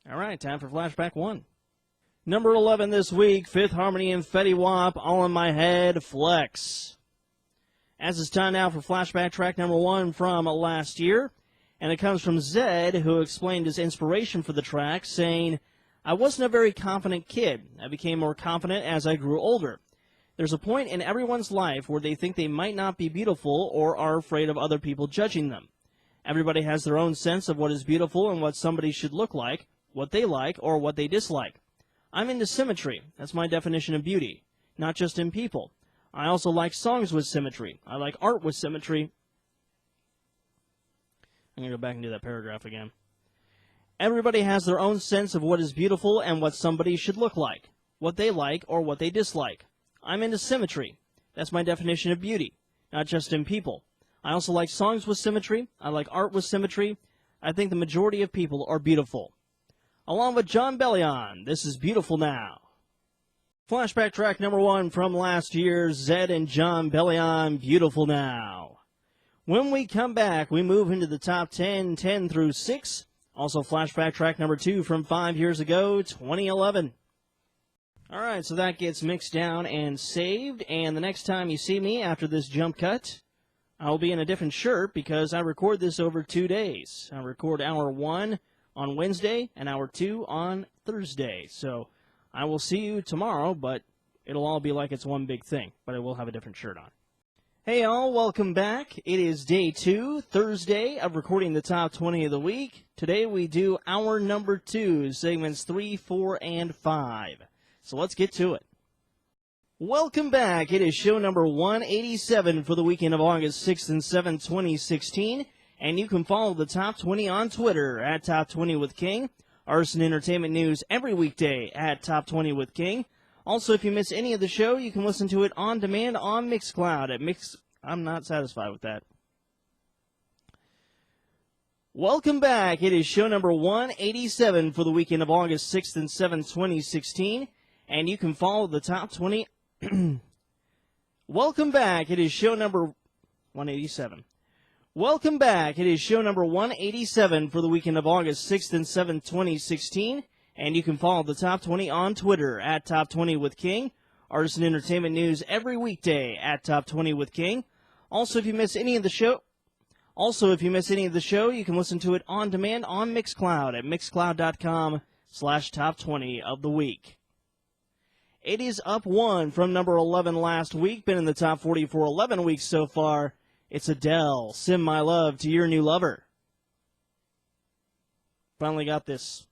All right, time for Flashback 1. Number 11 this week, Fifth Harmony and Fetty Wap, All in My Head, Flex. As it's time now for Flashback track number 1 from last year, and it comes from Zed, who explained his inspiration for the track, saying, I wasn't a very confident kid. I became more confident as I grew older. There's a point in everyone's life where they think they might not be beautiful or are afraid of other people judging them. Everybody has their own sense of what is beautiful and what somebody should look like, what they like, or what they dislike. I'm into symmetry. That's my definition of beauty. Not just in people. I also like songs with symmetry. I like art with symmetry. I'm going to go back and do that paragraph again. Everybody has their own sense of what is beautiful and what somebody should look like, what they like, or what they dislike. I'm into symmetry. That's my definition of beauty. Not just in people. I also like songs with symmetry. I like art with symmetry. I think the majority of people are beautiful. Along with Jon Bellion, this is Beautiful Now. Flashback track number 1 from last year, Zed and Jon Bellion, Beautiful Now. When we come back, we move into the top 10, 10 through 6. Also flashback track number 2 from 5 years ago, 2011. All right, so that gets mixed down and saved, and the next time you see me after this jump cut, I'll be in a different shirt because I record this over 2 days. I record hour 1 on Wednesday and hour 2 on Thursday. So I will see you tomorrow, but it'll all be like it's one big thing, but I will have a different shirt on. Hey all, welcome back. It is day 2, Thursday, of recording the top 20 of the week. Today we do hour number 2, segments 3, 4, and 5. So let's get to it. Welcome back. It is show number 187 for the weekend of August 6th and 7th, 2016. And you can follow the Top 20 on Twitter at Top 20 with King. Arson Entertainment News every weekday at Top 20 with King. Also, if you miss any of the show, you can listen to it on demand on Mixcloud at I'm not satisfied with that. Welcome back. It is show number 187 for the weekend of August 6th and 7th, 2016. And you can follow the Top 20. Welcome back. It is show number 187. Welcome back. It is show number 187 for the weekend of August 6th and 7th, 2016. And you can follow the Top 20 on Twitter at Top 20 with King. Artisan Entertainment News every weekday at Top 20 with King. Also, if you miss any of the show, you can listen to it on demand on Mixcloud at mixcloud.com/top 20 of the week. It is up 1 from number 11 last week. Been in the top 40 for 11 weeks so far. It's Adele, Send My Love to Your New Lover. Finally got this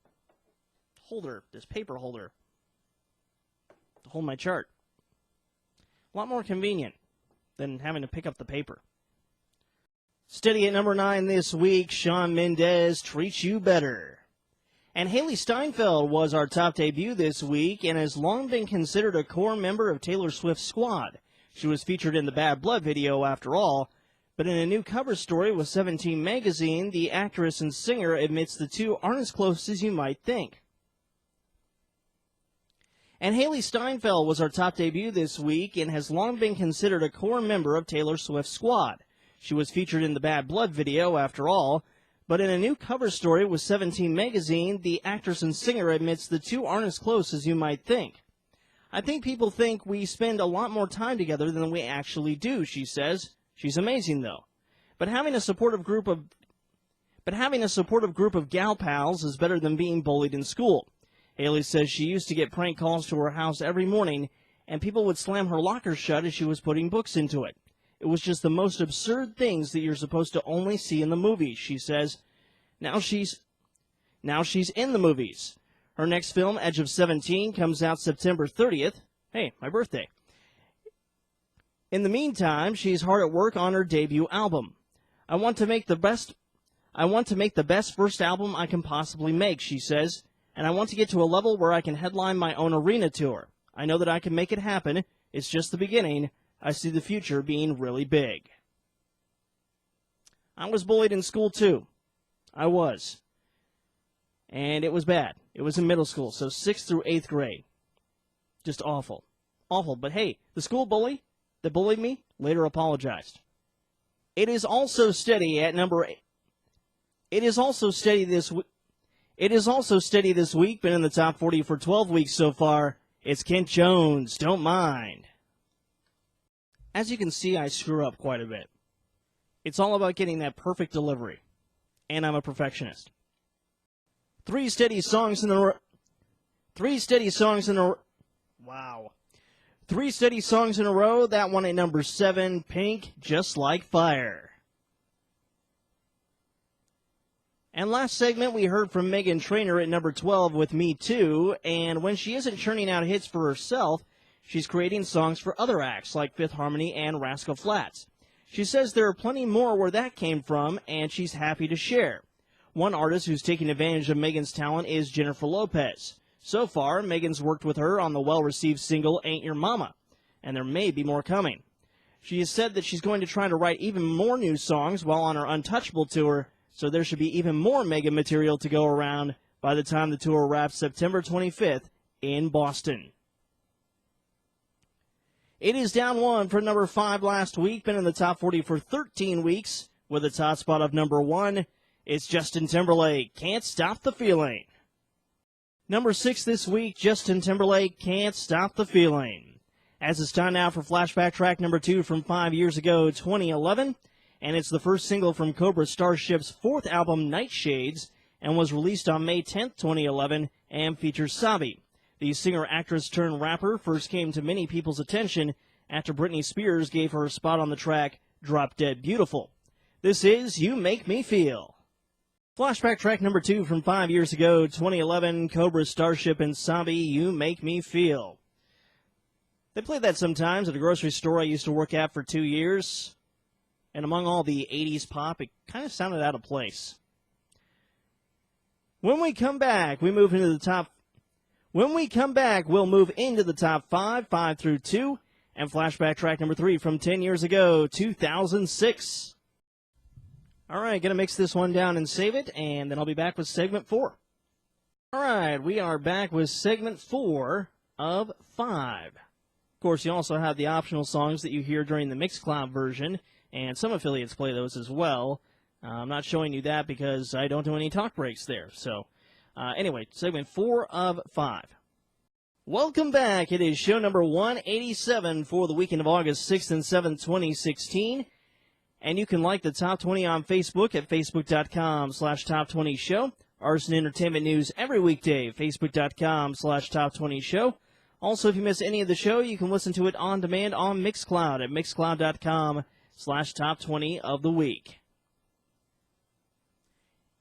paper holder, to hold my chart. A lot more convenient than having to pick up the paper. Steady at number 9 this week, Shawn Mendes, Treat You Better. And Hailee Steinfeld was our top debut this week and has long been considered a core member of Taylor Swift's squad. She was featured in the Bad Blood video after all, but in a new cover story with 17 magazine, the actress and singer admits the two aren't as close as you might think. And Hailee Steinfeld was our top debut this week and has long been considered a core member of Taylor Swift's squad. She was featured in the Bad Blood video after all, but in a new cover story with 17 magazine, the actress and singer admits the two aren't as close as you might think. I think people think we spend a lot more time together than we actually do, she says. She's amazing, though. But having a supportive group of gal pals is better than being bullied in school. Hailee says she used to get prank calls to her house every morning, and people would slam her locker shut as she was putting books into it. It was just the most absurd things that you're supposed to only see in the movies, she says. Now she's in the movies. Her next film, Edge of 17, comes out September 30th. Hey, my birthday. In the meantime, she's hard at work on her debut album. I want to make the best first album I can possibly make, she says, and I want to get to a level where I can headline my own arena tour. I know that I can make it happen. It's just the beginning. I see the future being really big. I was bullied in school, too. I was. And it was bad. It was in middle school, so 6th through 8th grade. Just awful. Awful. But hey, the school bully that bullied me later apologized. It is also steady at number 8. It is also steady this week. It is also steady this week, been in the top 40 for 12 weeks so far. It's Kent Jones, Don't Mind. As you can see, I screw up quite a bit. It's all about getting that perfect delivery. And I'm a perfectionist. Three steady songs in a row. Three steady songs in a row. That one at number 7, Pink, Just Like Fire. And last segment, we heard from Meghan Trainor at number 12 with Me Too. And when she isn't churning out hits for herself, she's creating songs for other acts like Fifth Harmony and Rascal Flatts. She says there are plenty more where that came from, and she's happy to share. One artist who's taking advantage of Meghan's talent is Jennifer Lopez. So far, Meghan's worked with her on the well-received single Ain't Your Mama, and there may be more coming. She has said that she's going to try to write even more new songs while on her Untouchable tour, so there should be even more Meghan material to go around by the time the tour wraps September 25th in Boston. It is down 1 for number 5 last week, been in the top 40 for 13 weeks, with a top spot of number 1. It's Justin Timberlake, Can't Stop the Feeling. Number 6 this week, Justin Timberlake, Can't Stop the Feeling. As it's time now for flashback track number 2 from 5 years ago, 2011. And it's the first single from Cobra Starship's 4th album, Nightshades, and was released on May 10th, 2011, and features Sabi. The singer-actress-turned-rapper first came to many people's attention after Britney Spears gave her a spot on the track Drop Dead Beautiful. This is You Make Me Feel. Flashback track number 2 from 5 years ago, 2011, Cobra Starship and Sabi, You Make Me Feel. They played that sometimes at a grocery store I used to work at for 2 years. And among all the 80s pop, it kind of sounded out of place. When we come back, we'll move into the top 5, 5 through 2, and flashback track number 3 from 10 years ago, 2006. All right, going to mix this one down and save it, and then I'll be back with segment 4. All right, we are back with segment 4 of 5. Of course, you also have the optional songs that you hear during the Mixcloud version, and some affiliates play those as well. I'm not showing you that because I don't do any talk breaks there. So, anyway, segment 4 of 5. Welcome back. It is show number 187 for the weekend of August 6th and 7th, 2016. And you can like the Top 20 on Facebook at facebook.com/Top20Show. Arson Entertainment News every weekday, facebook.com/Top20Show. Also, if you miss any of the show, you can listen to it on demand on Mixcloud at mixcloud.com/Top20 of the week.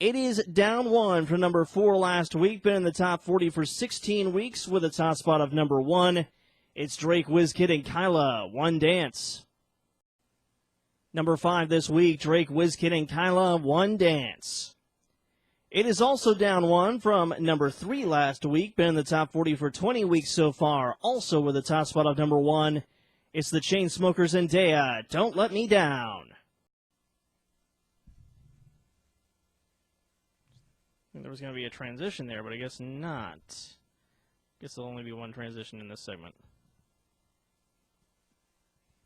It is down 1 from number 4 last week, been in the top 40 for 16 weeks with a top spot of number 1. It's Drake, WizKid, and Kyla, One Dance. Number 5 this week, Drake, WizKid, and Kyla, One Dance. It is also down 1 from number 3 last week, been in the top 40 for 20 weeks so far, also with a top spot of number 1. It's the Chainsmokers and Daya, Don't Let Me Down. I think there was going to be a transition there, but I guess not. I guess there'll only be one transition in this segment.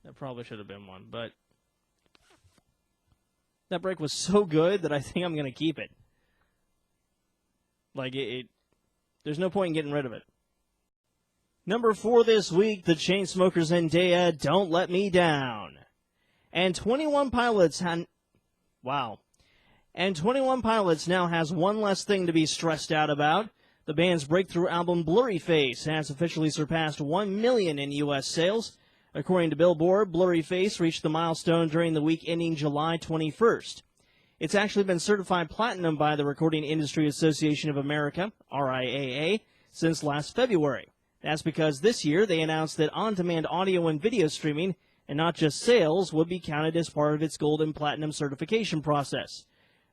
There probably should have been one, but that break was so good that I think I'm going to keep it. Like, there's no point in getting rid of it. Number 4 this week, the Chainsmokers and Daya, Don't Let Me Down. And 21 Pilots And 21 Pilots now has one less thing to be stressed out about. The band's breakthrough album, Blurry Face, has officially surpassed 1 million in U.S. sales. According to Billboard, Blurry Face reached the milestone during the week ending July 21st. It's actually been certified platinum by the Recording Industry Association of America, RIAA, since last February. That's because this year they announced that on-demand audio and video streaming, and not just sales, would be counted as part of its gold and platinum certification process.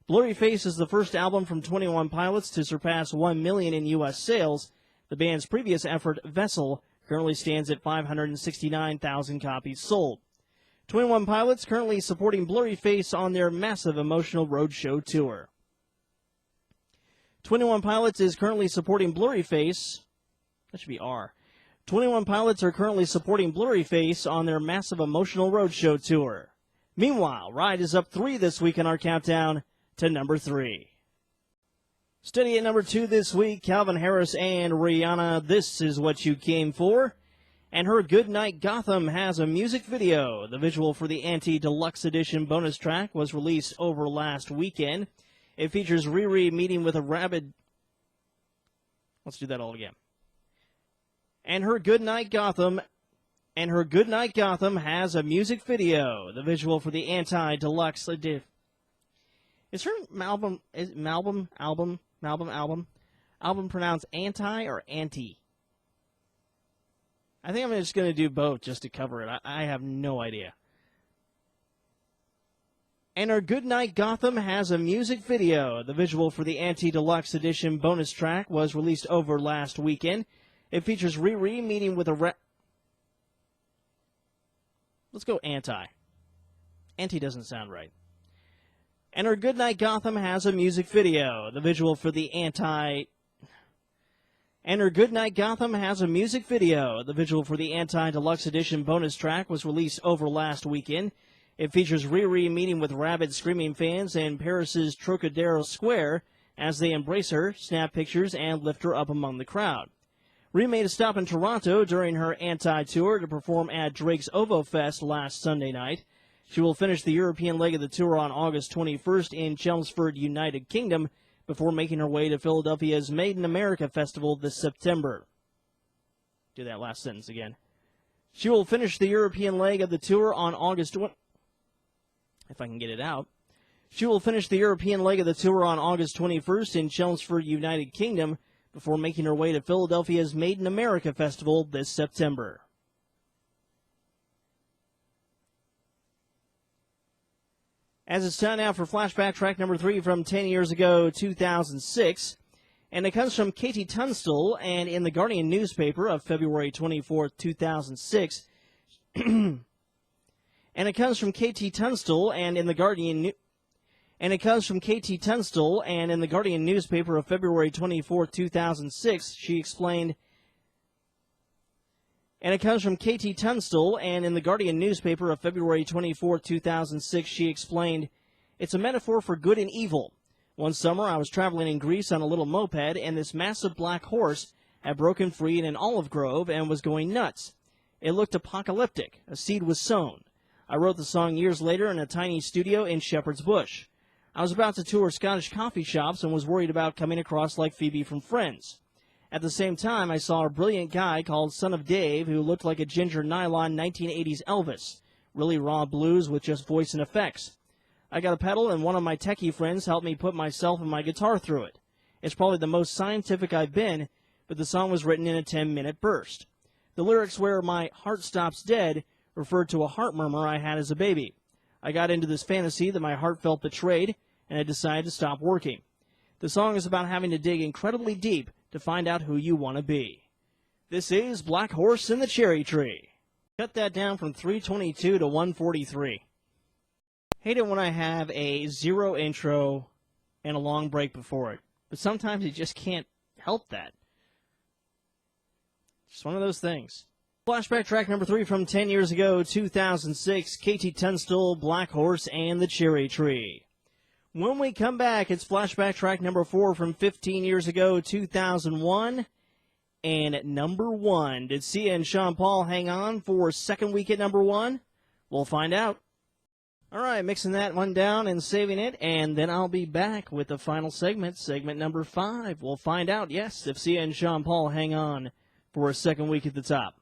Blurry Face is the first album from 21 Pilots to surpass 1 million in U.S. sales. The band's previous effort, Vessel, currently stands at 569,000 copies sold. 21 Pilots currently supporting Blurry Face on their massive Emotional Roadshow tour. 21 Pilots is currently supporting Blurry Face. That should be R. 21 Pilots are currently supporting Blurry Face on their massive Emotional Roadshow tour. Meanwhile, Ride is up 3 this week in our countdown to number 3. Steady at number 2 this week, Calvin Harris and Rihanna, This Is What You Came For. And her Goodnight Gotham has a music video. The visual for the Anti-Deluxe Edition bonus track was released over last weekend. It features Riri meeting with a rabid... Let's do that all again. And her Goodnight Gotham has a music video. The visual for the Anti-Deluxe Edition. Is her album pronounced anti or anti? I think I'm just going to do both just to cover it. I have no idea. And our Goodnight Gotham has a music video. The visual for the Anti-Deluxe Edition bonus track was released over last weekend. It features Riri meeting with a Let's go anti. Anti doesn't sound right. And our Goodnight Gotham has a music video. The visual for the Anti-Deluxe Edition bonus track was released over last weekend. It features Riri meeting with rabid screaming fans in Paris's Trocadero Square as they embrace her, snap pictures, and lift her up among the crowd. Riri made a stop in Toronto during her Anti-tour to perform at Drake's OVO Fest last Sunday night. She will finish the European leg of the tour on August 21st in Chelmsford, United Kingdom, before making her way to Philadelphia's Made in America Festival this September. Do that last sentence again. She will finish the European leg of the tour on August... If I can get it out. She will finish the European leg of the tour on August 21st in Chelmsford, United Kingdom, before making her way to Philadelphia's Made in America Festival this September. As it's time now for flashback track number 3 from 10 years ago, 2006. And it comes from Katie Tunstall, and in the Guardian newspaper of February 24, 2006. And it comes from Katie Tunstall, and in the Guardian newspaper of February 24, 2006, she explained. And it comes from Katie Tunstall, and in the Guardian newspaper of February 24, 2006, she explained, "It's a metaphor for good and evil. One summer I was traveling in Greece on a little moped, and this massive black horse had broken free in an olive grove and was going nuts. It looked apocalyptic. A seed was sown. I wrote the song years later in a tiny studio in Shepherd's Bush. I was about to tour Scottish coffee shops and was worried about coming across like Phoebe from Friends. At the same time, I saw a brilliant guy called Son of Dave who looked like a ginger nylon 1980s Elvis, really raw blues with just voice and effects. I got a pedal, and one of my techie friends helped me put myself and my guitar through it. It's probably the most scientific I've been, but the song was written in a 10-minute burst. The lyrics where my heart stops dead referred to a heart murmur I had as a baby. I got into this fantasy that my heart felt betrayed, and I decided to stop working. The song is about having to dig incredibly deep to find out who you want to be. This is Black Horse in the Cherry Tree." Cut that down from 322 to 143. Hate it when I have a zero intro and a long break before it, but sometimes you just can't help that. Just one of those things. Flashback track number 3 from 10 years ago, 2006, Katie Tunstall, Black Horse and the Cherry Tree. When we come back, it's flashback track number 4 from 15 years ago, 2001. And at number 1, did Sia and Sean Paul hang on for second week at number 1? We'll find out. All right, mixing that one down and saving it, and then I'll be back with the final segment, segment number 5. We'll find out, yes, if Sia and Sean Paul hang on for a second week at the top.